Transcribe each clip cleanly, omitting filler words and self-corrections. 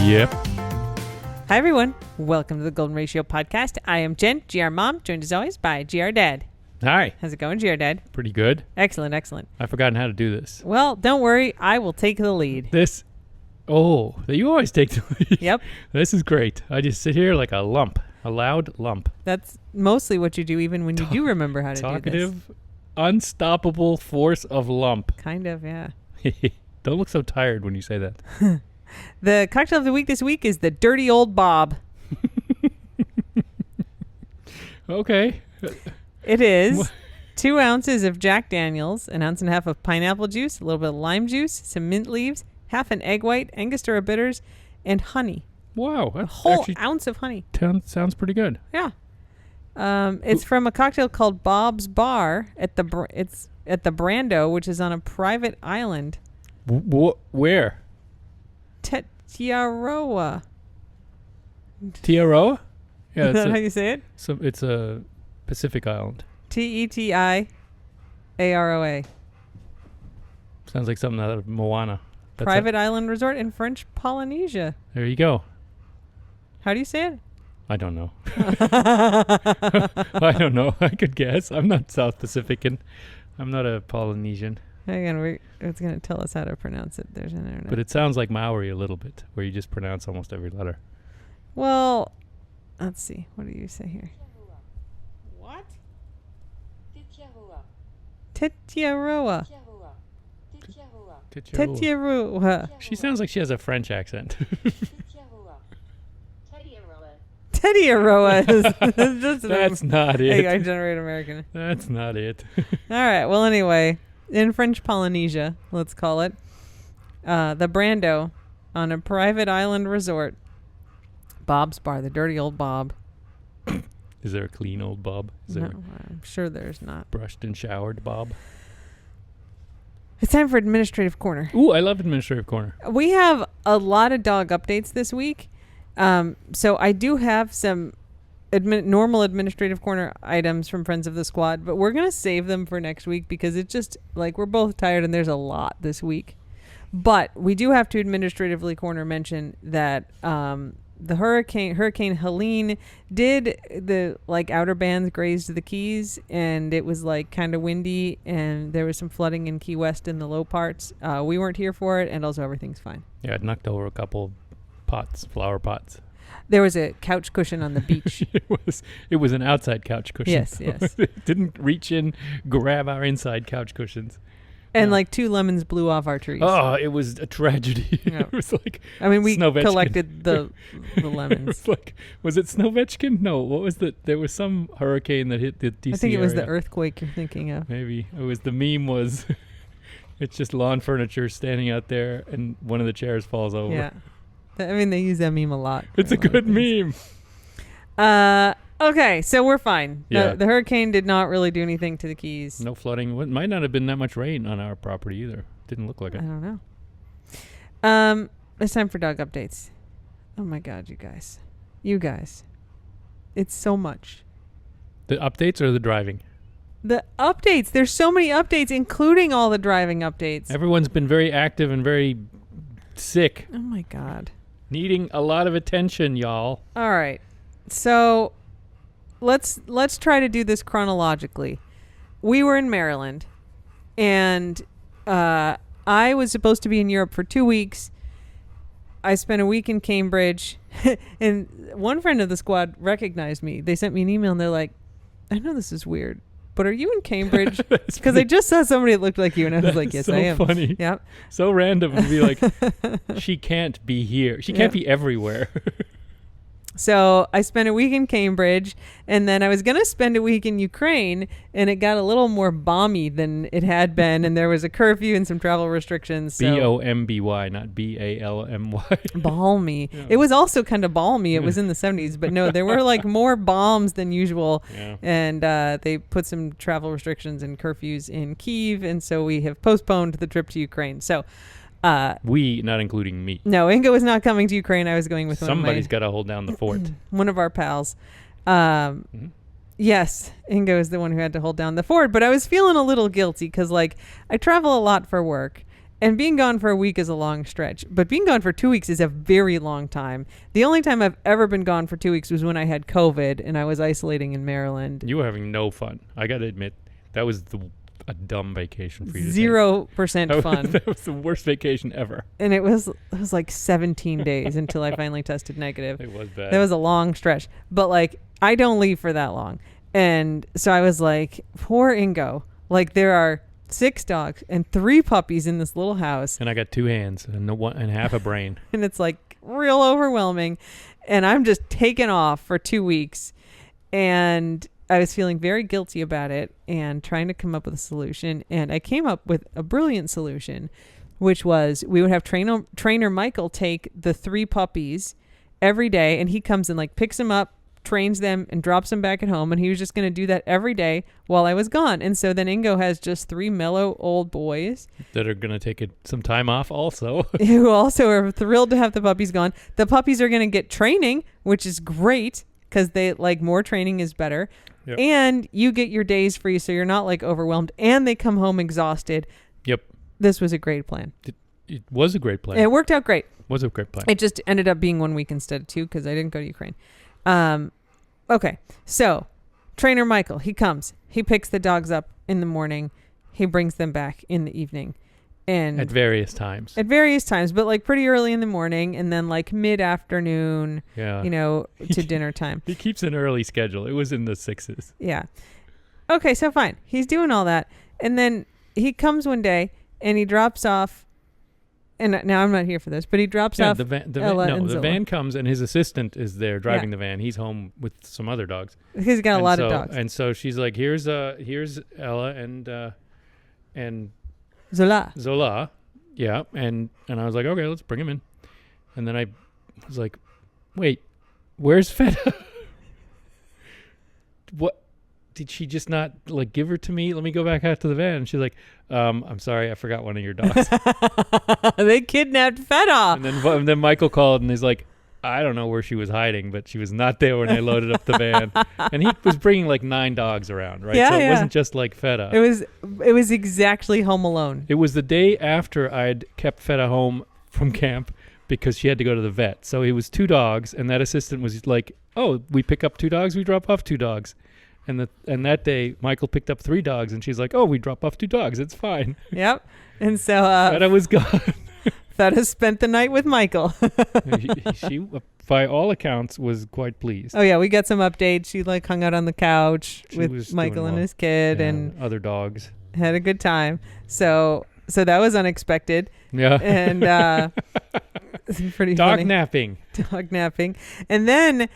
Yep. Hi, everyone. Welcome to the Golden Ratio Podcast. I am Jen, GR Mom, joined as always by GR Dad. Hi. How's it going, GR Dad? Pretty good. Excellent, excellent. I've forgotten how to do this. Well, don't worry. I will take the lead. You always take the lead. Yep. This is great. I just sit here like a loud lump. That's mostly what you do, even when you do remember how to do this. Talkative, unstoppable force of lump. Kind of, yeah. Don't look so tired when you say that. The cocktail of the week this week is the Dirty Old Bob. Okay. It is 2 ounces of Jack Daniels, 1.5 ounces of pineapple juice, a little bit of lime juice, some mint leaves, half an egg white, Angostura bitters, and honey. Wow. A whole ounce of honey. Sounds pretty good. Yeah. It's from a cocktail called Bob's Bar it's at the Brando, which is on a private island. Where? Tetiaroa. Tiaroa? Yeah, Is that how you say it? So it's a Pacific island. Tetiaroa. Sounds like something out of Moana. Private island resort in French Polynesia. There you go. How do you say it? I don't know. I don't know. I could guess. I'm not South Pacifican. I'm not a Polynesian. Hang on, it's going to tell us how to pronounce it. There's an internet. But it sounds like Maori a little bit, where you just pronounce almost every letter. Well, let's see. What do you say here? What? Tetiaroa. Tetiaroa. She sounds like she has a French accent. Tetiaroa is just That's not it. AI generate American. That's not it. All right. Well, anyway, in French Polynesia, let's call it, the Brando on a private island resort. Bob's Bar, the Dirty Old Bob. Is there a clean old Bob? Is there I'm sure there's not. Brushed and showered Bob? It's time for Administrative Corner. Ooh, I love Administrative Corner. We have a lot of dog updates this week. So I do have some normal Administrative Corner items from Friends of the Squad, but we're going to save them for next week because it's just like we're both tired and there's a lot this week. But we do have to Administratively Corner mention that the Hurricane Helene did the outer bands grazed the Keys, and it was kind of windy, and there was some flooding in Key West in the low parts. We weren't here for it, and also everything's fine. Yeah, it knocked over a couple flower pots. There was a couch cushion on the beach. It was an outside couch cushion. Yes. It didn't reach in, grab our inside couch cushions. And 2 lemons blew off our trees. Oh, it was a tragedy. Yeah. It was like we Snovetchkin. collected the lemons. Was it Snovetchkin? No, what was there was some hurricane that hit the DC I think it was area. the earthquake you're thinking of. Maybe. It was the meme was it's just lawn furniture standing out there and one of the chairs falls over. Yeah. They use that meme a lot. It's a good meme. Okay, so we're fine. Yeah. The hurricane did not really do anything to the Keys. No flooding. It might not have been that much rain on our property either. Didn't look like I it. don't know. It's time for dog updates. Oh my God, you guys. It's so much. The updates or the driving? The updates. There's so many updates, including all the driving updates. Everyone's been very active and very sick. Oh my God. Needing a lot of attention, y'all. All right. So let's try to do this chronologically. We were in Maryland, and I was supposed to be in Europe for 2 weeks. I spent a week in Cambridge, and one friend of the squad recognized me. They sent me an email, and they're like, I know this is weird, but are you in Cambridge? Because I just saw somebody that looked like you, and I was like, yes, so I am. Funny. Yep. So random to be like, she can't be here. She can't be everywhere. So I spent a week in Cambridge, and then I was going to spend a week in Ukraine, and it got a little more balmy than it had been, and there was a curfew and some travel restrictions. So BOMBY, not BALMY. Balmy. Yeah. It was also kind of balmy. It was in the 70s, but no, there were more bombs than usual, and they put some travel restrictions and curfews in Kyiv, and so we have postponed the trip to Ukraine. So we, not including me. No, Inga was not coming to Ukraine. I was going with somebody's got to hold down the fort. One of our pals. Yes, Inga is the one who had to hold down the fort, but I was feeling a little guilty because I travel a lot for work, And being gone for a week is a long stretch, but being gone for 2 weeks is a very long time. The only time I've ever been gone for 2 weeks was when I had COVID and I was isolating in Maryland. You were having no fun. I got to admit, that was a dumb vacation for you. To 0% take. fun. That was the worst vacation ever. And it was like 17 days until I finally tested negative. It was bad. That was a long stretch. But like, I don't leave for that long. And so I was like, poor Ingo. Like, there are 6 dogs and 3 puppies in this little house. And I got 2 hands and half a brain. And it's like real overwhelming. And I'm just taken off for 2 weeks. And I was feeling very guilty about it and trying to come up with a solution. And I came up with a brilliant solution, which was we would have trainer Michael take the 3 puppies every day. And he comes and like picks them up, trains them, and drops them back at home. And he was just going to do that every day while I was gone. And so then Ingo has just 3 mellow old boys that are going to take some time off also. who also are thrilled to have the puppies gone. The puppies are going to get training, which is great because they like more training is better. Yep. And you get your days free, so you're not like overwhelmed. And they come home exhausted. Yep. This was a great plan. It was a great plan. It worked out great. Was a great plan. It just ended up being 1 week instead of 2 because I didn't go to Ukraine. Okay, so trainer Michael, he comes, he picks the dogs up in the morning, he brings them back in the evening, and at various times, but like pretty early in the morning, and then like mid-afternoon, yeah, to dinner time. He keeps an early schedule. It was in the 6s. Yeah. Okay, so fine, he's doing all that, and then he comes one day and he drops off. And now I'm not here for this, but he drops off Ella and Zilla. The van comes and his assistant is there driving the van. He's home with some other dogs. He's got a lot of dogs. And so she's like, "Here's Ella and Zola." Yeah, and I was like, "Okay, let's bring him in." And then I was like, "Wait, where's Feta?" What? Did she just not like give her to me? Let me go back out to the van. And she's like, I'm sorry, I forgot one of your dogs. They kidnapped Feta. And then Michael called and he's like, I don't know where she was hiding, but she was not there when I loaded up the van. And he was bringing like 9 dogs around, right? Yeah, so it wasn't just like Feta. It was exactly Home Alone. It was the day after I'd kept Feta home from camp because she had to go to the vet. So it was 2 dogs, and that assistant was like, oh, we pick up 2 dogs, we drop off 2 dogs. And that day, Michael picked up 3 dogs, and she's like, "Oh, we drop off 2 dogs. It's fine." Yep. And so Feta was gone. Feta spent the night with Michael. she, by all accounts, was quite pleased. Oh yeah, we got some updates. She like hung out on the couch with Michael and his kid and other dogs. Had a good time. So that was unexpected. Yeah. And pretty dog funny. Dog napping. And then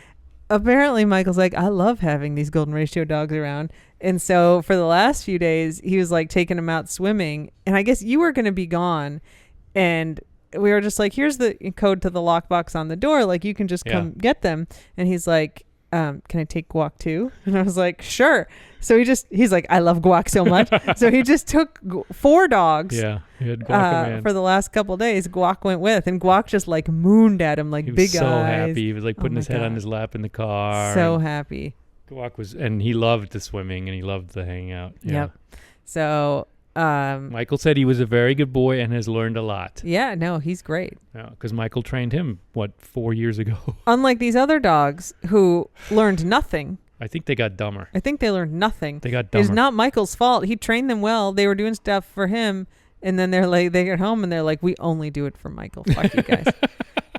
apparently Michael's like, I love having these golden ratio dogs around. And so for the last few days, he was like taking them out swimming. And I guess you were going to be gone. And we were just like, here's the code to the lockbox on the door. Like, you can just come get them. And he's like, can I take Guac too? And I was like, sure. So he's like, I love Guac so much. So he just took 4 dogs. Yeah. He had Guac for the last couple of days. Guac went with, and Guac just like mooned at him like big eyes. He was so happy. He was like putting his head on his lap in the car. So happy. Guac and he loved the swimming and he loved the hanging out. Yeah. Yep. So Michael said he was a very good boy and has learned a lot. Yeah, no, he's great. Yeah, because Michael trained him 4 years ago. Unlike these other dogs who learned nothing. I think they got dumber. I think they learned nothing. They got dumber. It's not Michael's fault. He trained them well. They were doing stuff for him, and then they get home and they're like, we only do it for Michael. Fuck you guys.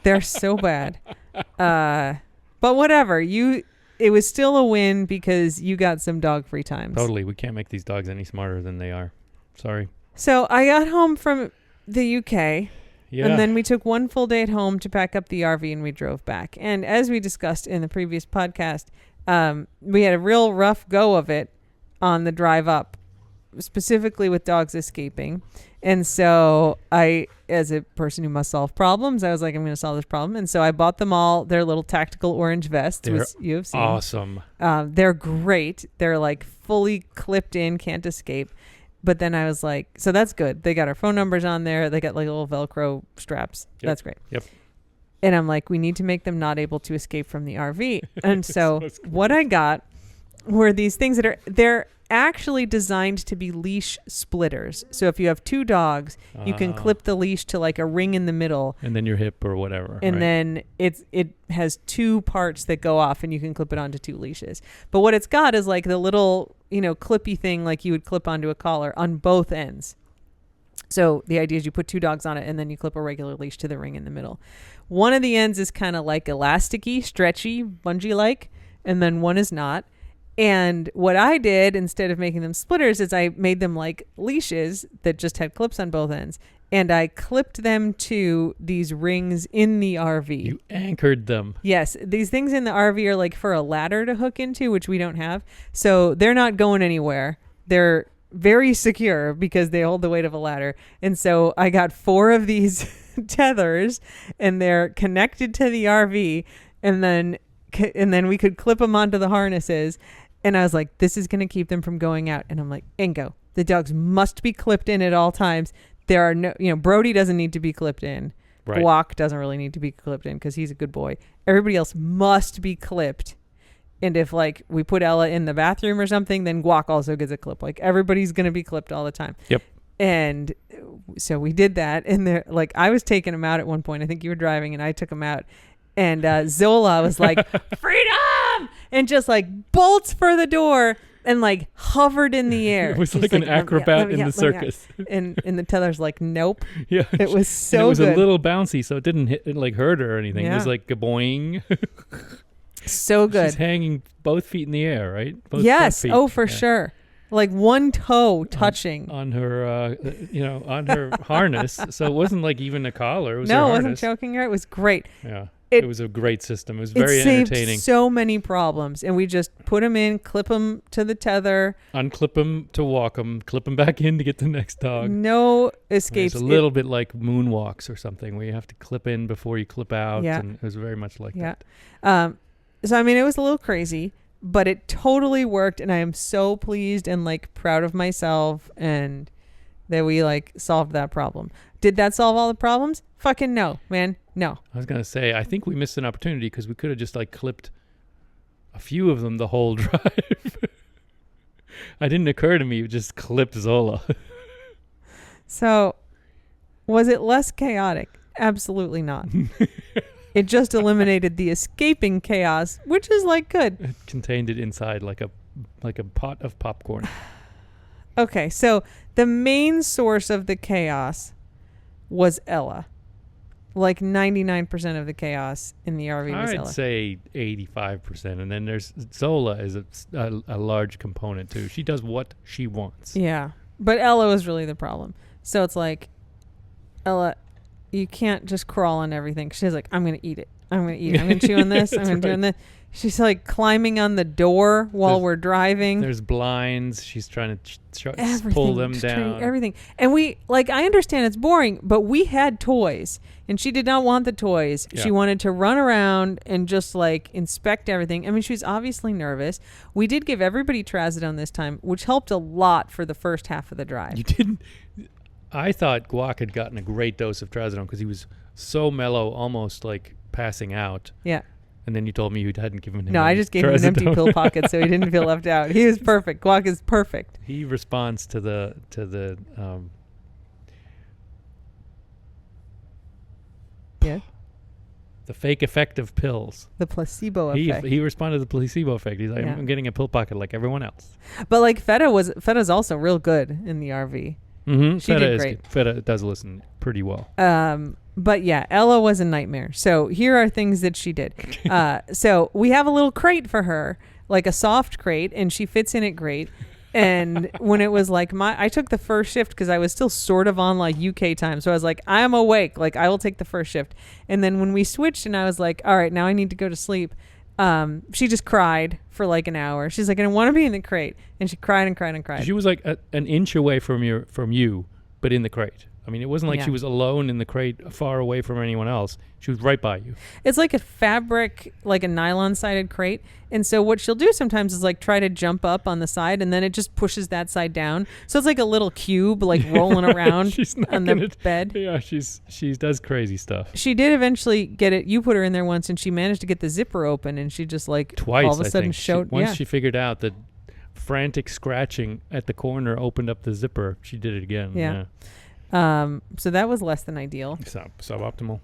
They're so bad. But whatever. It was still a win because you got some dog free times. Totally. We can't make these dogs any smarter than they are. Sorry. So I got home from the UK. Yeah. And then we took 1 full day at home to pack up the RV, and we drove back. And as we discussed in the previous podcast, we had a real rough go of it on the drive up, specifically with dogs escaping. And so I, as a person who must solve problems, I was like, I'm going to solve this problem. And so I bought them all their little tactical orange vests, which you have seen. Awesome. They're great. They're like fully clipped in, can't escape. But then I was like, so that's good. They got our phone numbers on there. They got like little Velcro straps. Yep. That's great. Yep. And I'm like, we need to make them not able to escape from the RV. And so what I got were these things that they're actually designed to be leash splitters. So if you have two dogs, you can clip the leash to like a ring in the middle, and then your hip or whatever, and right? then it has two parts that go off, and you can clip it onto two leashes. But what it's got is like the little, clippy thing like you would clip onto a collar on both ends. So the idea is you put two dogs on it, and then you clip a regular leash to the ring in the middle. One of the ends is kind of like elasticy, stretchy, bungee-like, and then one is not. And what I did, instead of making them splitters, is I made them like leashes that just had clips on both ends. And I clipped them to these rings in the RV. You anchored them. Yes. These things in the RV are like for a ladder to hook into, which we don't have. So they're not going anywhere. They're very secure because they hold the weight of a ladder. And so I got 4 of these tethers, and they're connected to the RV. And then we could clip them onto the harnesses. And I was like, this is going to keep them from going out. And I'm like, Ingo, the dogs must be clipped in at all times. There are no, Brody doesn't need to be clipped in. Right. Guac doesn't really need to be clipped in because he's a good boy. Everybody else must be clipped. And if like we put Ella in the bathroom or something, then Guac also gets a clip. Like everybody's going to be clipped all the time. Yep. And so we did that. And they're like, I was taking him out at one point. I think you were driving and I took him out. And Zola was like, freedom! And just like bolts for the door and like hovered in the air. It was He's like an acrobat in the circus. And the tether's like, nope. Yeah. It was so and it was good. a little bouncy, so it didn't hurt her or anything. Yeah. It was like a boing. So good. She's hanging both feet in the air, right? Both yes. front feet. Oh, for sure. Like one toe touching. On her, on her harness. So it wasn't like even a collar. It was her No, it harness. wasn't choking her. It was great. Yeah. It It was a great system. It was It very saved entertaining. so many problems. And we just put them in, clip them to the tether. Unclip them to walk them, clip them back in to get the next dog. No escapes. It's a little bit like moonwalks or something where you have to clip in before you clip out. Yeah. And it was very much like Yeah. that. So, I mean, it was a little crazy, but it totally worked. And I am so pleased and like proud of myself and that we like solved that problem. Did that solve all the problems? Fucking no, man. No. I was going to say, I think we missed an opportunity because we could have just like clipped a few of them the whole drive. It didn't occur to me. You just clipped Zola. So was it less chaotic? Absolutely not. It just eliminated the escaping chaos, which is like good. It contained it inside like a pot of popcorn. Okay, so the main source of the chaos was Ella. Like 99% of the chaos in the RV was I'd Ella. say 85%. And then there's Zola is a large component too. She does what she wants. Yeah, but Ella was really the problem. So it's like, Ella, you can't just crawl on everything. She's like, I'm going to eat it. I'm going to eat it. I'm going to chew on this. I'm That's going to chew right. on this. She's like climbing on the door while we're driving. There's blinds. She's trying to Everything, pull them straight, down. everything. And we, like, I understand it's boring, but we had toys and she did not want the toys. Yeah. She wanted to run around and just like inspect everything. I mean, she was obviously nervous. We did give everybody Trazodone this time, which helped a lot for the first half of the drive. You didn't. I thought Guac had gotten a great dose of Trazodone because he was so mellow, almost like passing out. Yeah. And then you told me you hadn't given him. No, I any just gave him an empty Trazodone. pill pocket so he didn't feel left out. He was perfect. Guac is perfect. He responds to the Yeah. the fake effect of pills. The placebo effect. He responded to the placebo effect. He's like, Yeah. I'm getting a pill pocket like everyone else. But like Feta's also real good in the RV. Mm-hmm. She did great. Good. Feta does listen pretty well. But yeah, Ella was a nightmare. So here are things that she did. So we have a little crate for her, like a soft crate, and she fits in it great. And when it was like I took the first shift because I was still sort of on like UK time. So I was like, I'm awake. Like I will take the first shift. And then when we switched and I was like, all right, now I need to go to sleep. She just cried for like an hour. She's like, I don't want to be in the crate. And she cried and cried and cried. She was like an inch away from you, but in the crate. I mean, it wasn't like Yeah. she was alone in the crate, far away from anyone else. She was right by you. It's like a fabric, like a nylon-sided crate. And so what she'll do sometimes is like try to jump up on the side, and then it just pushes that side down. So it's like a little cube, like rolling around She's not on the gonna- bed. Yeah, she does crazy stuff. She did eventually get it. You put her in there once, and she managed to get the zipper open, and she just like Twice, all of a I sudden think. showed. Once Yeah, she figured out that frantic scratching at the corner opened up the zipper. She did it again. Yeah. So that was less than ideal. Suboptimal.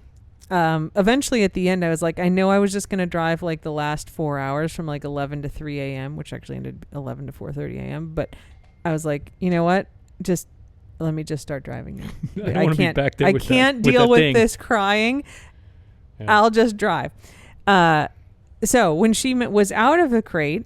Eventually at the end, I was like, I know I was just going to drive like the last 4 hours from like 11 to 3 a.m., which actually ended 11 to 4:30 a.m. But I was like, you know what? Just let me just start driving now. I can't be back there. I can't deal with this crying. Yeah. I'll just drive. So when she was out of the crate,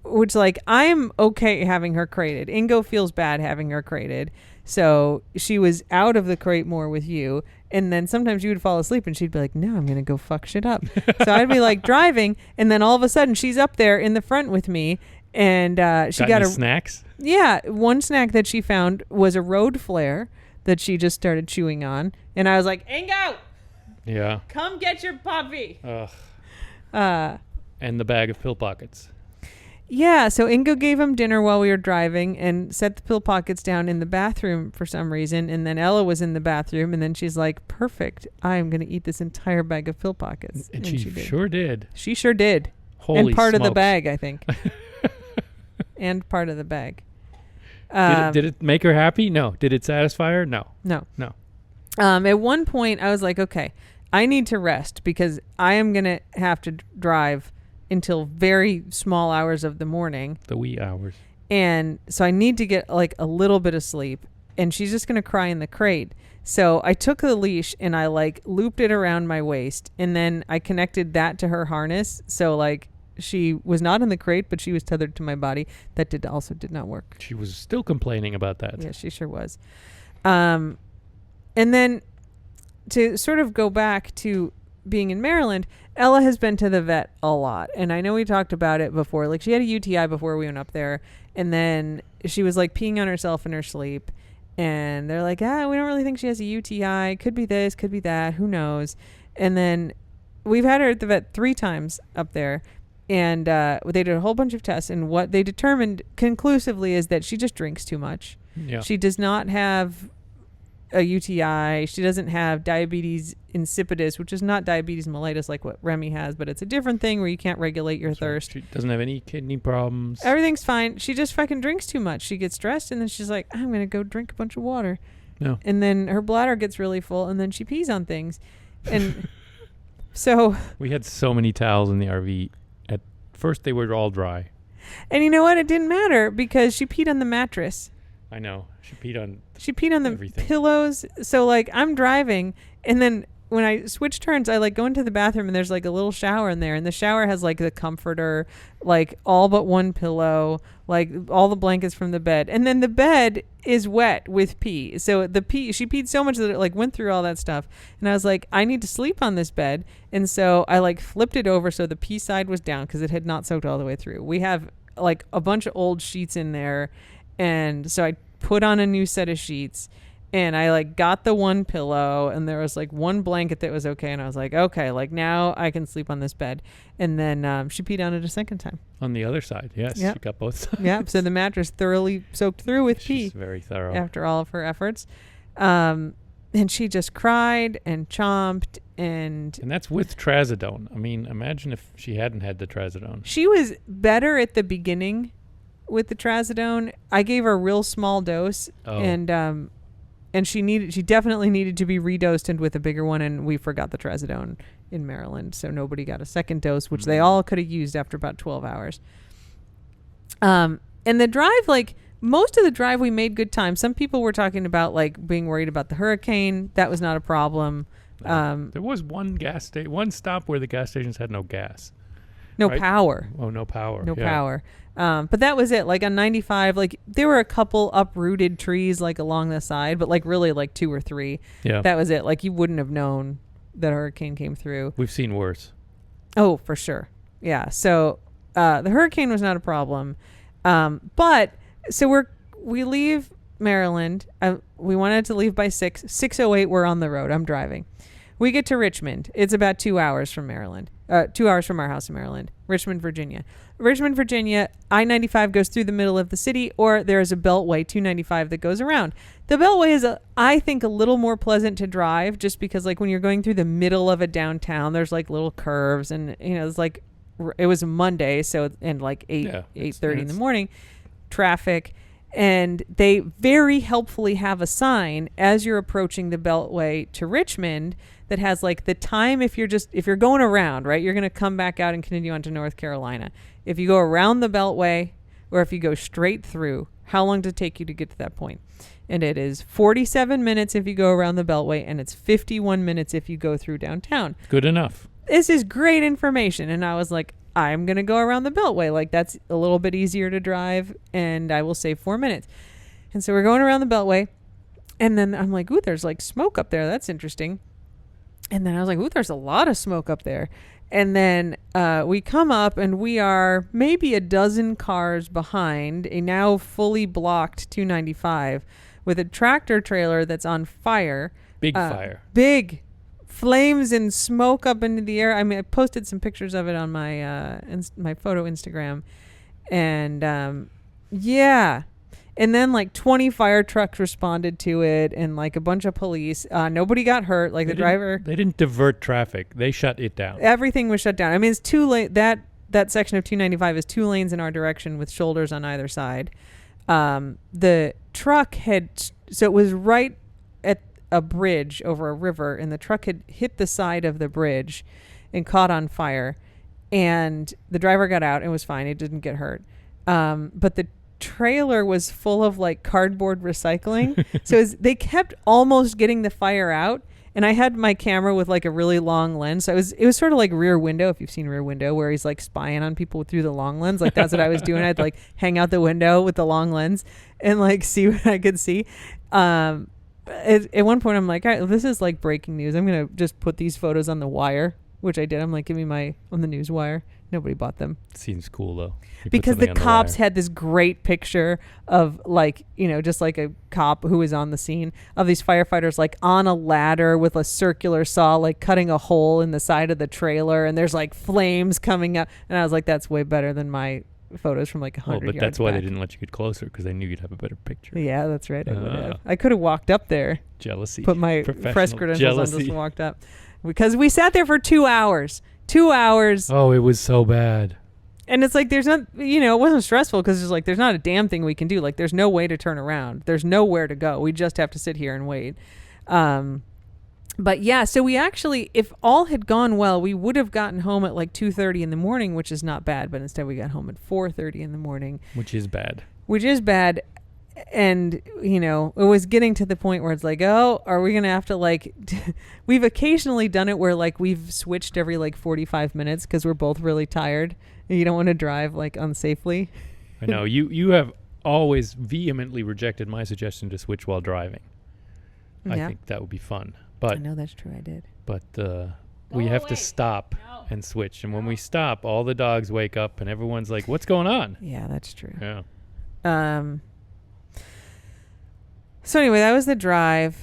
which like I'm okay having her crated. Ingo feels bad having her crated. So she was out of the crate more with you. And then sometimes you would fall asleep and she'd be like, no, I'm going to go fuck shit up. So I'd be like driving. And then all of a sudden she's up there in the front with me. And she got snacks. Yeah. One snack that she found was a road flare that she just started chewing on. And I was like, Ingo. Yeah. Come get your puppy. Ugh. And the bag of pill pockets. Yeah, so Ingo gave him dinner while we were driving and set the pill pockets down in the bathroom for some reason. And then Ella was in the bathroom, and then she's like, perfect. I am going to eat this entire bag of pill pockets. And she sure did. She sure did. Holy and part smokes. of the bag, I think. And part of the bag. Did it make her happy? No. Did it satisfy her? No. No. At one point, I was like, okay, I need to rest because I am going to have to drive until very small hours of the morning. The wee hours. And so I need to get like a little bit of sleep. And she's just going to cry in the crate. So I took the leash and I like looped it around my waist. And then I connected that to her harness. So like she was not in the crate, but she was tethered to my body. That also did not work. She was still complaining about that. Yeah, she sure was. And then to sort of go back to being in Maryland, Ella has been to the vet a lot. And I know we talked about it before. Like she had a UTI before we went up there. And then she was like peeing on herself in her sleep. And they're like, we don't really think she has a UTI. Could be this, could be that. Who knows? And then we've had her at the vet 3 times up there. And they did a whole bunch of tests. And what they determined conclusively is that she just drinks too much. Yeah. She does not have a UTI. She doesn't have diabetes insipidus, which is not diabetes mellitus like what Remy has, but it's a different thing where you can't regulate your thirst. She doesn't have any kidney problems. Everything's fine. She just fucking drinks too much. She gets stressed and then she's like, I'm going to go drink a bunch of water. No. And then her bladder gets really full and then she pees on things. And so we had so many towels in the RV. At first they were all dry. And you know what? It didn't matter because she peed on the mattress. I know. She peed on the everything. Pillows. So like I'm driving and then when I switch turns, I like go into the bathroom and there's like a little shower in there and the shower has like the comforter, like all but one pillow, like all the blankets from the bed. And then the bed is wet with pee. So she peed so much that it like went through all that stuff. And I was like, I need to sleep on this bed. And so I like flipped it over so the pee side was down because it had not soaked all the way through. We have like a bunch of old sheets in there. And so I put on a new set of sheets and I like got the one pillow and there was like one blanket that was okay. And I was like, okay, like now I can sleep on this bed. And then she peed on it a second time. On the other side. Yes. Yep. She got both sides. Yeah. So the mattress thoroughly soaked through with pee. She's very thorough. After all of her efforts. And she just cried and chomped and that's with trazodone. I mean, imagine if she hadn't had the trazodone. She was better at the beginning with the trazodone. I gave her a real small dose and she definitely needed to be redosed and with a bigger one, and we forgot the trazodone in Maryland, so nobody got a second dose, which they all could have used after about 12 hours. And the drive, like most of the drive we made good time. Some people were talking about like being worried about the hurricane. That was not a problem. There was one stop where the gas stations had no gas. No right? power. Oh, no power. No power. But that was it. Like on 95, like there were a couple uprooted trees like along the side, but like really like 2 or 3. Yeah. That was it. Like you wouldn't have known that a hurricane came through. We've seen worse. Oh, for sure. Yeah. So the hurricane was not a problem. But so we leave Maryland. We wanted to leave by 6. 6:08 we're on the road. I'm driving. We get to Richmond. It's about 2 hours from Maryland. 2 hours from our house in Maryland. Richmond, Virginia. Richmond, Virginia, I-95 goes through the middle of the city, or there is a beltway, 295, that goes around. The beltway is, I think, a little more pleasant to drive just because, like, when you're going through the middle of a downtown, there's, like, little curves and, it's, like, it was a Monday, so and like 8:30 in the morning, traffic. And they very helpfully have a sign as you're approaching the Beltway to Richmond that has like the time if you're going around, right? You're going to come back out and continue on to North Carolina. If you go around the Beltway or if you go straight through, how long does it take you to get to that point? And it is 47 minutes if you go around the Beltway, and it's 51 minutes if you go through downtown. Good enough. This is great information. And I was like, I'm going to go around the Beltway. Like, that's a little bit easier to drive, and I will save 4 minutes. And so we're going around the Beltway, and then I'm like, ooh, there's like smoke up there. That's interesting. And then I was like, ooh, there's a lot of smoke up there. And then we come up, and we are maybe a dozen cars behind a now fully blocked 295 with a tractor trailer that's on fire. Big fire. Big flames and smoke up into the air. I mean, I posted some pictures of it on my my photo Instagram. And yeah. And then like 20 fire trucks responded to it, and like a bunch of police. Nobody got hurt. Like the driver. They didn't divert traffic. They shut it down. Everything was shut down. I mean, it's 2 lane. That section of 295 is 2 lanes in our direction with shoulders on either side. The truck so it was right at a bridge over a river, and the truck had hit the side of the bridge and caught on fire, and the driver got out and was fine. It didn't get hurt. But the trailer was full of like cardboard recycling. So they kept almost getting the fire out. And I had my camera with like a really long lens. So it was sort of like Rear Window, if you've seen Rear Window, where he's like spying on people through the long lens. Like that's what I was doing. I'd like hang out the window with the long lens and like see what I could see. At one point I'm like, all right, this is like breaking news. I'm going to just put these photos on the Wire, which I did. I'm like, give me on the news wire. Nobody bought them. Seems cool though. Because the cops had this great picture of like, just like a cop who was on the scene of these firefighters like on a ladder with a circular saw, like cutting a hole in the side of the trailer, and there's like flames coming up. And I was like, that's way better than my photos from like 100 yards but that's why back. they didn't let you get closer, because they knew you'd have a better picture. Yeah, that's right. I would have. I could have walked up there. Jealousy. Put my press credentials jealousy. on, just walked up. Because we sat there for 2 hours. 2 hours. Oh, it was so bad. And it's like, there's not, it wasn't stressful because it's like, there's not a damn thing we can do. Like, there's no way to turn around. There's nowhere to go. We just have to sit here and wait. But yeah, so we actually, if all had gone well, we would have gotten home at like 2:30 in the morning, which is not bad. But instead we got home at 4:30 in the morning. Which is bad. And, it was getting to the point where it's like, oh, are we going to have to like, we've occasionally done it where like we've switched every like 45 minutes because we're both really tired. And you don't want to drive like unsafely. I know. You have always vehemently rejected my suggestion to switch while driving. Yeah. I think that would be fun. But I know that's true. I did. But we have to stop and switch. And when we stop, all the dogs wake up and everyone's like, what's going on? Yeah, that's true. Yeah. So anyway, that was the drive.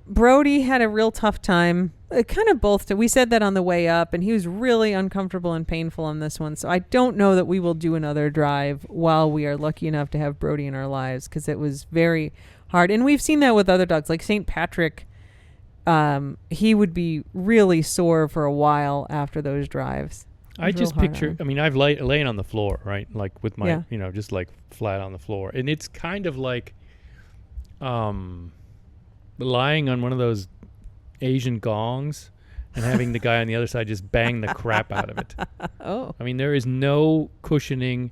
Brody had a real tough time. Kind of both. We said that on the way up, and he was really uncomfortable and painful on this one. So I don't know that we will do another drive while we are lucky enough to have Brody in our lives, because it was very hard. And we've seen that with other dogs, like St. Patrick. He would be really sore for a while after those drives. I just picture, I mean, I've lain on the floor, right? Like with my, just like flat on the floor. And it's kind of like lying on one of those Asian gongs and having the guy on the other side just bang the crap out of it. Oh. I mean, there is no cushioning.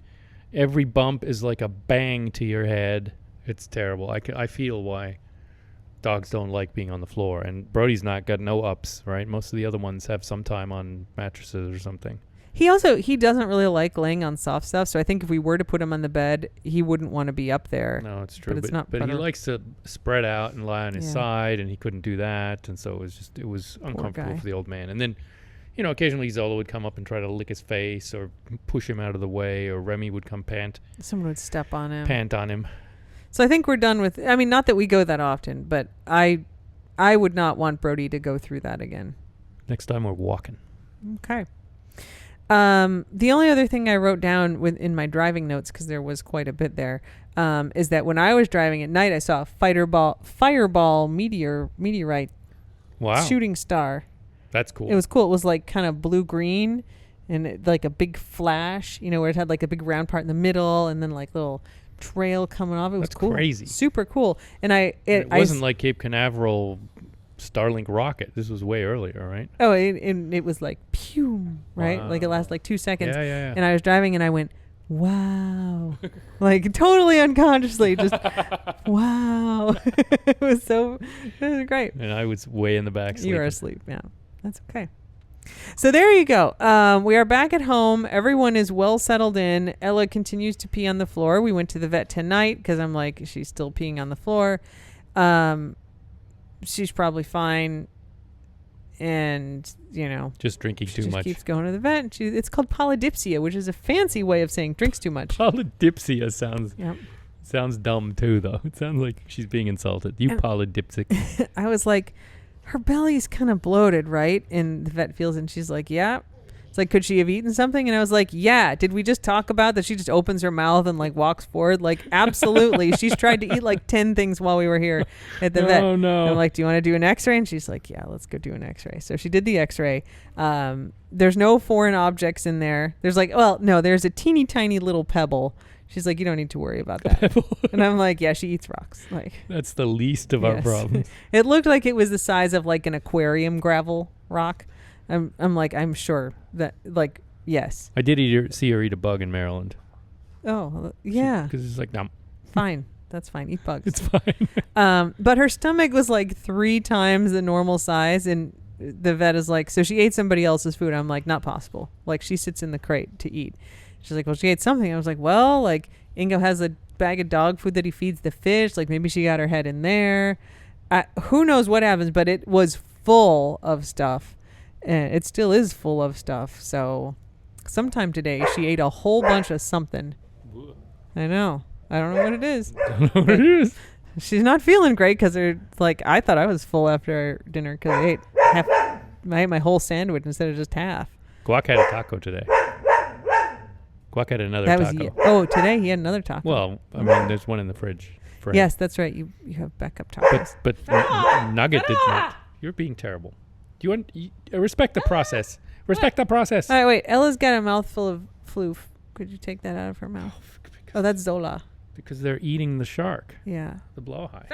Every bump is like a bang to your head. It's terrible. I feel why dogs don't like being on the floor. And Brody's got no ups, right? Most of the other ones have some time on mattresses or something. He doesn't really like laying on soft stuff, so I think if we were to put him on the bed, he wouldn't want to be up there. No, it's true. But it's not. But he likes to spread out and lie on his side, and he couldn't do that, and so it was uncomfortable for the old man. And then, occasionally Zola would come up and try to lick his face or push him out of the way, or Remy would come pant Someone would step on him. Pant on him. So I think we're done with. I mean, not that we go that often, but I would not want Brody to go through that again. Next time we're walking. Okay. The only other thing I wrote down in my driving notes, because there was quite a bit there, is that when I was driving at night, I saw a fireball meteorite Wow. shooting star. That's cool. It was cool. It was like kind of blue-green, and like a big flash, where it had like a big round part in the middle and then like little trail coming off. It was That's cool. crazy. Super cool. And it wasn't like Cape Canaveral Starlink rocket. This was way earlier, right? Oh, it was like pew, right? Like it lasted like 2 seconds. Yeah. And I was driving and I went, wow. Like totally unconsciously, just wow. It was great. And I was way in the back sleeping. You were asleep. Yeah, that's okay. So there you go. We are back at home. Everyone is well settled in. Ella continues to pee on the floor. We went to the vet tonight because I'm like, she's still peeing on the floor. She's probably fine. And, just drinking too just much. keeps going to the vet. It's called polydipsia, which is a fancy way of saying drinks too much. Polydipsia sounds Yep. sounds dumb too, though. It sounds like she's being insulted. You And- polydipsic. I was like, her belly's kind of bloated, right? And the vet feels it, and she's like, yeah. It's like, could she have eaten something? And I was like, yeah. Did we just talk about that she just opens her mouth and like walks forward? Like, absolutely. She's tried to eat like 10 things while we were here at the vet. Oh, no. And I'm like, do you want to do an x-ray? And she's like, yeah, let's go do an x-ray. So she did the x-ray. There's no foreign objects in there. There's like, well, no, there's a teeny tiny little pebble. She's like, you don't need to worry about that. And I'm like, yeah, she eats rocks. Like, That's the least of our yes. problems. It looked like it was the size of like an aquarium gravel rock. I'm like, I'm sure that, like, yes. I did see her eat a bug in Maryland. Oh, yeah. Because it's like, no, Fine. That's fine. Eat bugs. it's fine. But her stomach was like 3 times the normal size. And the vet is like, so she ate somebody else's food. I'm like, not possible. Like, she sits in the crate to eat. She's like, well, she ate something. I was like, well, like, Ingo has a bag of dog food that he feeds the fish. Like, maybe she got her head in there. Who knows what happens, but it was full of stuff. And it still is full of stuff. So sometime today, she ate a whole bunch of something. I know. I don't know what it is. Don't know what it is. She's not feeling great because like, I thought I was full after dinner because I ate my whole sandwich instead of just half. Guac had a taco today. Guac had another taco. Today he had another taco. Well, I mean, there's one in the fridge for him. Yes, that's right. You have backup tacos. But Nugget did not. You're being terrible. Do you want respect the process? Respect the process. All right, wait. Ella's got a mouthful of floof. Could you take that out of her mouth? Oh, that's Zola. Because they're eating the shark, Yeah. the blowhigh.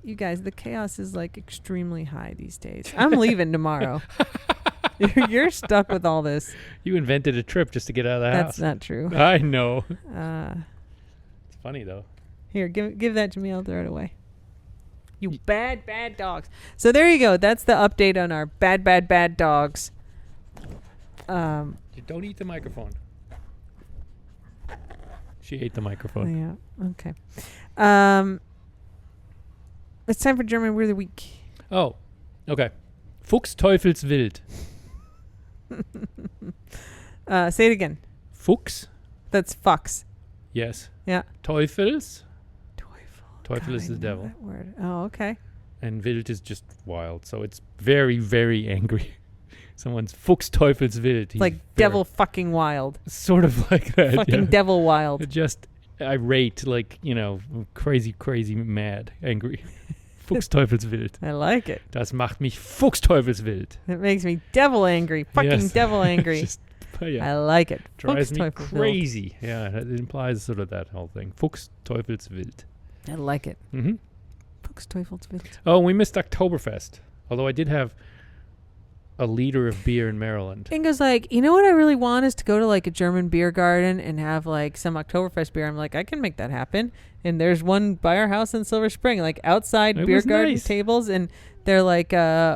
You guys, the chaos is like extremely high these days. I'm leaving tomorrow. You're stuck with all this. You invented a trip just to get out of the That's house. not true. I know. Uh, It's funny though. Here, give that to me. I'll throw it away. You bad dogs. So there you go. That's the update on our bad dogs. You don't eat the microphone. She ate the microphone. Yeah. Okay. It's time for German Word of the Week. Oh, okay. Fuchs Teufelswild. Say it again. Fuchs. That's fox. Yes. Yeah. Teufels. Teufel. Teufel is God, the I know devil. that word. Oh, okay. And wild is just wild. So it's very, very angry. Someone's Fuchs Teufelswild. It's like devil fucking wild. Sort of like that. Fucking yeah. devil wild. Just irate, like, crazy, mad, angry. Fuchs Teufelswild. I like it. Das macht mich Fuchs Teufelswild. It makes me devil angry. Fucking Yes. devil angry. Just, yeah. I like it. Drives Fuchs me Teufelswild. crazy. Yeah, it implies sort of that whole thing. Fuchs Teufelswild. I like it. Mm-hmm. Fuchs Teufelswild. Oh, we missed Oktoberfest. Although I did have a liter of beer in Maryland. Ingo's like, you know what I really want is to go to like a German beer garden and have like some Oktoberfest beer. I'm like, I can make that happen. And there's one by our house in Silver Spring, like outside It beer was garden nice. tables. And they're like,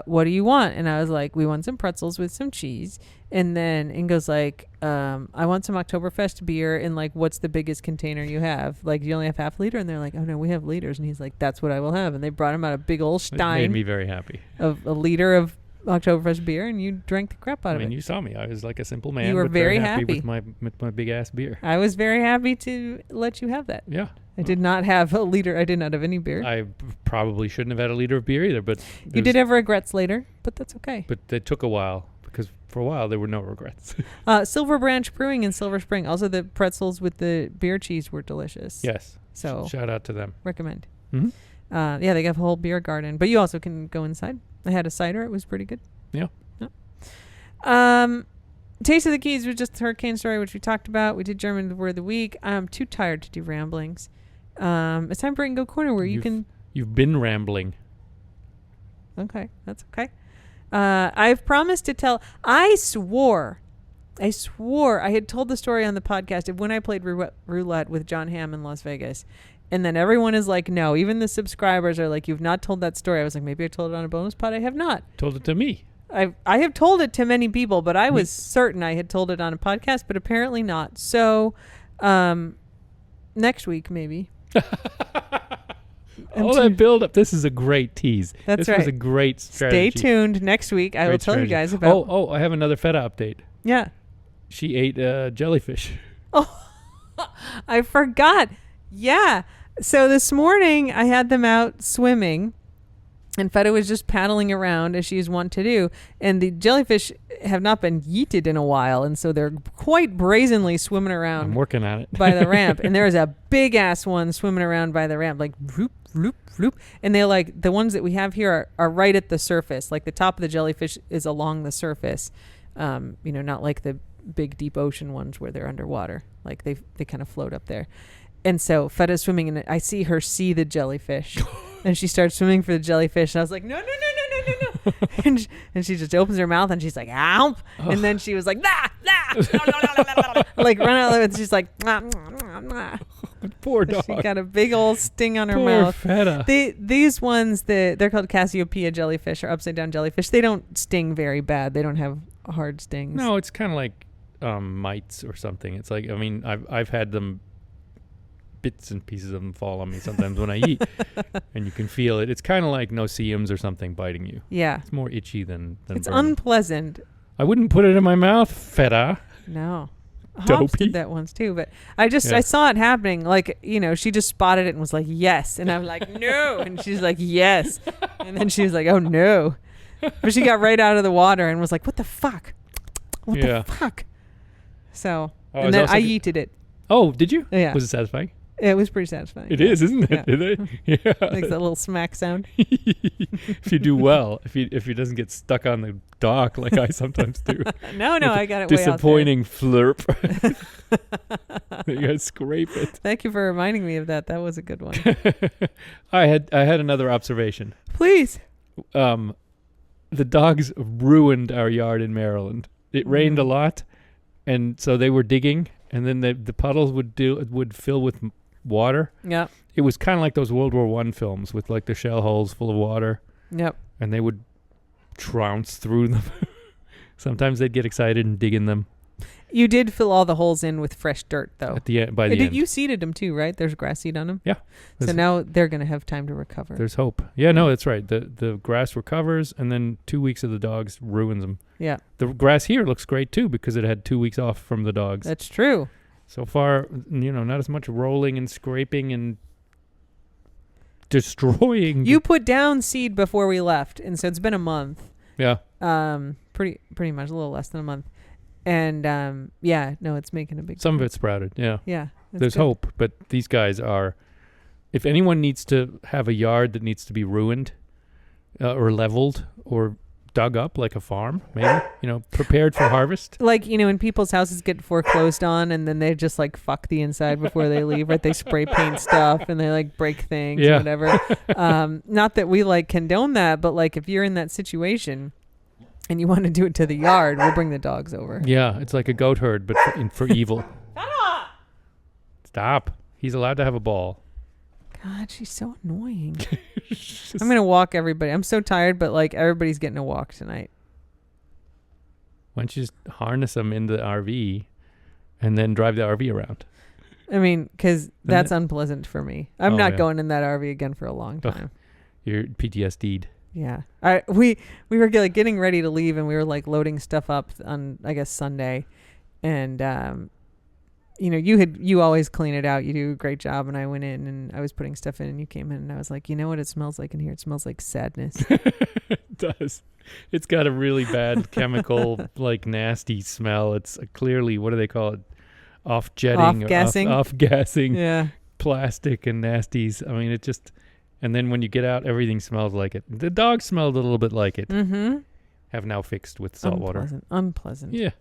what do you want? And I was like, we want some pretzels with some cheese. And then Ingo's like, I want some Oktoberfest beer. And like, what's the biggest container you have? Like, you only have half liter? And they're like, oh no, we have liters. And he's like, that's what I will have. And they brought him out a big old It made stein me very happy. of a liter of Oktoberfest beer, and you drank the crap out I of mean, it. you saw me. I was like a simple man. You were but very happy happy. with my big ass beer. I was very happy to let you have that. Yeah. I did not have a liter. I did not have any beer. I probably shouldn't have had a liter of beer either, but You did have regrets later, but that's okay. But it took a while because for a while there were no regrets. Silver Branch Brewing in Silver Spring. Also, the pretzels with the beer cheese were delicious. Yes. So Shout out to them. recommend. Mm-hmm. Yeah, they have a whole beer garden, but you also can go inside. I had a cider. It was pretty good. Yeah. Taste of the Keys was just a hurricane story, which we talked about. We did German word of the week. I'm too tired to do ramblings. It's time for It and Go Corner, where You've been rambling. Okay, that's okay. I've promised to tell. I swore I had told the story on the podcast of when I played roulette with John Hamm in Las Vegas. And then everyone is like, no. Even the subscribers are like, you've not told that story. I was like, maybe I told it on a bonus pod. I have not. Told it to me. I have told it to many people, but I was certain I had told it on a podcast, but apparently not. So next week, maybe. All that build up. This is a great tease. That's this right. was a great strategy. Stay tuned. Next week, I will tell you guys about. Oh, I have another feta update. Yeah. She ate jellyfish. Oh, I forgot. Yeah. So this morning I had them out swimming and Feta was just paddling around as she's wont to do. And the jellyfish have not been yeeted in a while. And so they're quite brazenly swimming around. I'm working on it. By the ramp. And there is a big ass one swimming around by the ramp, like bloop, bloop, bloop. And they're like, the ones that we have here are right at the surface. Like the top of the jellyfish is along the surface. Not like the big deep ocean ones where they're underwater. Like they kind of float up there. And so Feta's swimming and I see her see the jellyfish and she starts swimming for the jellyfish. And I was like, no. and she just opens her mouth and she's like, ow. Oh. And then she was like, like run out and she's like, poor dog. She got a big old sting on her poor mouth. Feta. These ones, they're called Cassiopeia jellyfish or upside down jellyfish. They don't sting very bad. They don't have hard stings. No, it's kind of like mites or something. It's like, I mean, I've had them, bits and pieces of them fall on me sometimes when I eat, and you can feel it. It's kind of like no-see-ums or something biting you. Yeah. It's more itchy than it's burning. Unpleasant. I wouldn't put it in my mouth, Feta. No. Hobbs Dopey. did that once too, but I saw it happening. Like, she just spotted it and was like, yes. And I'm like, no. And she's like, yes. And then she was like, oh, no. But she got right out of the water and was like, what the fuck? What the fuck? So, and then I yeeted it. Oh, did you? Yeah. Was it satisfying? It was pretty satisfying. It is, isn't it? Yeah. Is it? Yeah. Makes that little smack sound. If you do well, if it doesn't get stuck on the dock like I sometimes do. No, I got it way out there. Disappointing flurp. You gotta scrape it. Thank you for reminding me of that. That was a good one. I had another observation. Please. The dogs ruined our yard in Maryland. It rained a lot, and so they were digging, and then the puddles would fill with water. Yeah. It was kind of like those World War I films with like the shell holes full of water. Yep. And they would trounce through them. Sometimes they'd get excited and dig in them. You did fill all the holes in with fresh dirt, though. At the end, by the end. You seeded them too, right? There's grass seed on them. Yeah. So now they're going to have time to recover. There's hope. Yeah, no, that's right. The grass recovers, and then 2 weeks of the dogs ruins them. Yeah. The grass here looks great too because it had 2 weeks off from the dogs. That's true. So far, not as much rolling and scraping and destroying. You put down seed before we left, and so it's been a month. Yeah. Pretty much a little less than a month. And it's making a big Some of it sprouted, yeah. Yeah. There's hope, but these guys are, if anyone needs to have a yard that needs to be ruined or leveled or dug up like a farm, maybe, prepared for harvest. Like, when people's houses get foreclosed on and then they just like fuck the inside before they leave, right? They spray paint stuff and they like break things or whatever. Not that we like condone that, but like if you're in that situation and you want to do it to the yard, we'll bring the dogs over. Yeah, it's like a goat herd, but for evil. Stop. He's allowed to have a ball. God, she's so annoying. I'm going to walk everybody. I'm so tired, but like everybody's getting a walk tonight. Why don't you just harness them in the RV and then drive the RV around? I mean, because that's unpleasant for me. I'm not going in that RV again for a long time. You're PTSD'd. Yeah. We were like getting ready to leave and we were like loading stuff up on, I guess, Sunday. And, you always clean it out. You do a great job. And I went in and I was putting stuff in and you came in and I was like, you know what it smells like in here? It smells like sadness. It does. It's got a really bad chemical, like nasty smell. It's clearly, what do they call it? Off-jetting. Off-gassing. Off-gassing. Yeah. Plastic and nasties. I mean, and then when you get out, everything smells like it. The dog smelled a little bit like it. Mm-hmm. have now fixed with salt water. Unpleasant. Yeah.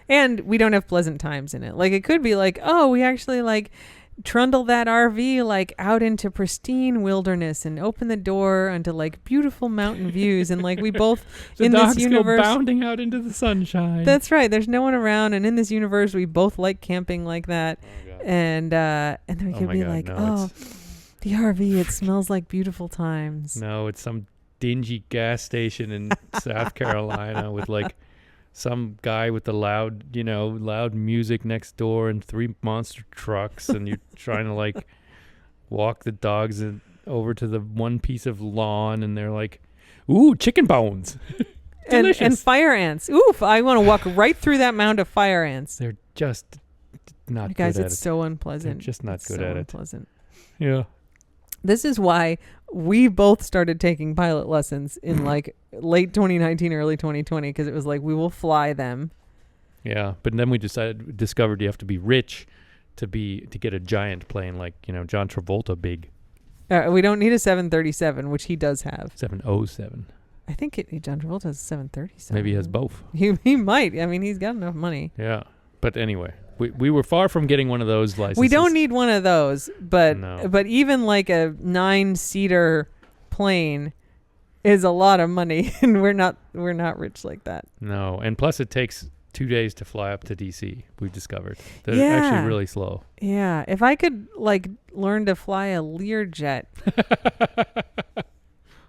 And we don't have pleasant times in it. Like, it could be like, oh, we actually like trundle that RV like out into pristine wilderness and open the door onto like beautiful mountain views, and like we both The in dogs this universe go bounding out into the sunshine. That's right. There's no one around, and in this universe we both like camping like that. And then we could be like, no, the RV, it smells like beautiful times. No, it's some dingy gas station in South Carolina with like some guy with the loud music next door and 3 monster trucks, and you're trying to like walk the dogs over to the one piece of lawn, and they're like, ooh, chicken bones. and fire ants. Oof, I want to walk right through that mound of fire ants. They're just not Guys, good at it's it. so unpleasant. They're just not It's good so at unpleasant. it. Yeah. This is why we both started taking pilot lessons in like late 2019, early 2020, because it was like, we will fly them. Yeah, but then we discovered you have to be rich to get a giant plane like, John Travolta big. We don't need a 737, which he does have. 707. I think John Travolta has a 737. Maybe he has both. He might. I mean, he's got enough money. Yeah. But anyway, we were far from getting one of those licenses. We don't need one of those, but No. but even like a 9-seater plane is a lot of money, and we're not rich like that. No, and plus it takes 2 days to fly up to DC. We've discovered they're Yeah. actually really slow. Yeah, if I could like learn to fly a Learjet,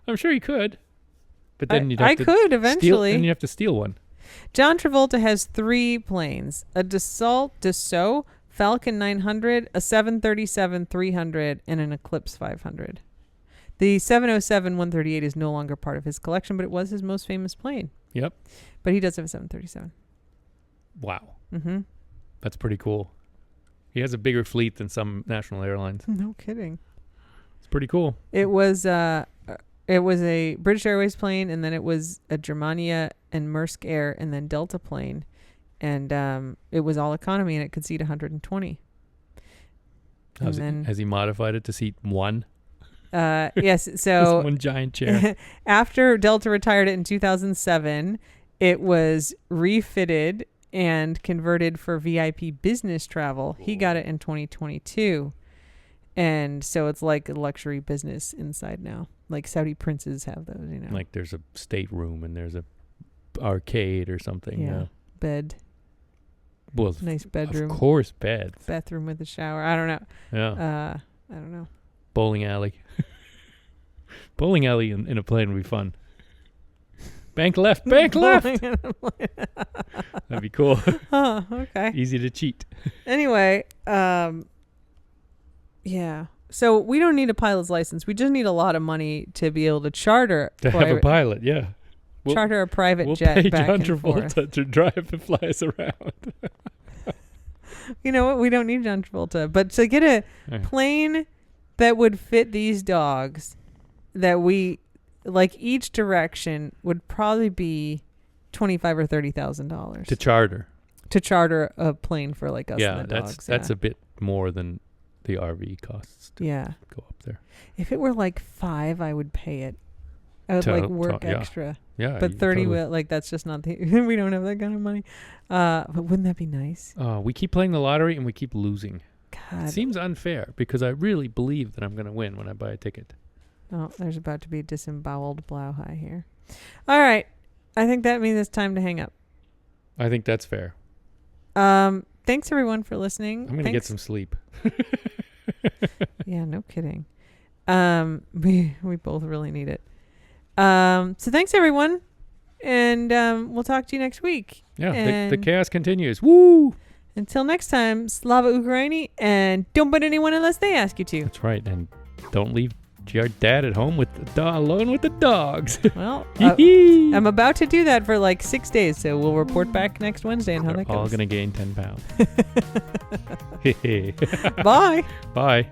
I'm sure you could, but then you'd have I to could eventually. Then you have to steal one. John Travolta has 3 planes: a Dassault Falcon 900, a 737-300, and an Eclipse 500. The 707-138 is no longer part of his collection, but it was his most famous plane. Yep. But he does have a 737. Wow, Mm-hmm. that's pretty cool. He has a bigger fleet than some national airlines. No kidding. It's pretty cool. It was a British Airways plane, and then it was a Germania and Maersk Air, and then Delta plane, and it was all economy, and it could seat 120. Has he modified it to seat one? Yes. Just So one giant chair. after Delta retired it in 2007, it was refitted and converted for VIP business travel. He got it in 2022. And so it's like a luxury business inside now. Like Saudi princes have those, Like there's a stateroom and there's a arcade or something. Yeah. Bed. Well, Nice bedroom. of course, bed. Bathroom with a shower. I don't know. Yeah. I don't know. Bowling alley. Bowling alley in a plane would be fun. Bank left. Bank left. That'd be cool. Oh, okay. Easy to cheat. Anyway, yeah. So we don't need a pilot's license. We just need a lot of money to be able to charter To have a pilot, yeah. charter a private We'll jet pay back John and forth. Travolta to drive and fly us around. You know what? We don't need John Travolta, but to get a plane that would fit these dogs, that we like each direction would probably be $25,000 or $30,000 To charter. to charter a plane for like us. Yeah, and the dogs. that's a bit more than the RV costs to Yeah. go up there. If it were like 5, I would pay it. I would like work yeah. extra. Yeah. But 30 totally. will like that's just not the we don't have that kind of money. But wouldn't that be nice? We keep playing the lottery and we keep losing. God. It seems unfair because I really believe that I'm going to win when I buy a ticket. Oh, there's about to be a disemboweled Blauhai here. All right. I think that means it's time to hang up. I think that's fair. Thanks everyone for listening. I'm going to get some sleep. Yeah, no kidding. We both really need it. So thanks everyone. And we'll talk to you next week. Yeah, the And- chaos continues. Woo! Until next time, Slava Ukraini, and don't put anyone unless they ask you to. That's right. And don't leave your dad at home with alone with the dogs. Well, I'm I'm about to do that for like 6 days, so we'll report back next Wednesday on how that all goes. going to gain 10 pounds. Bye. Bye.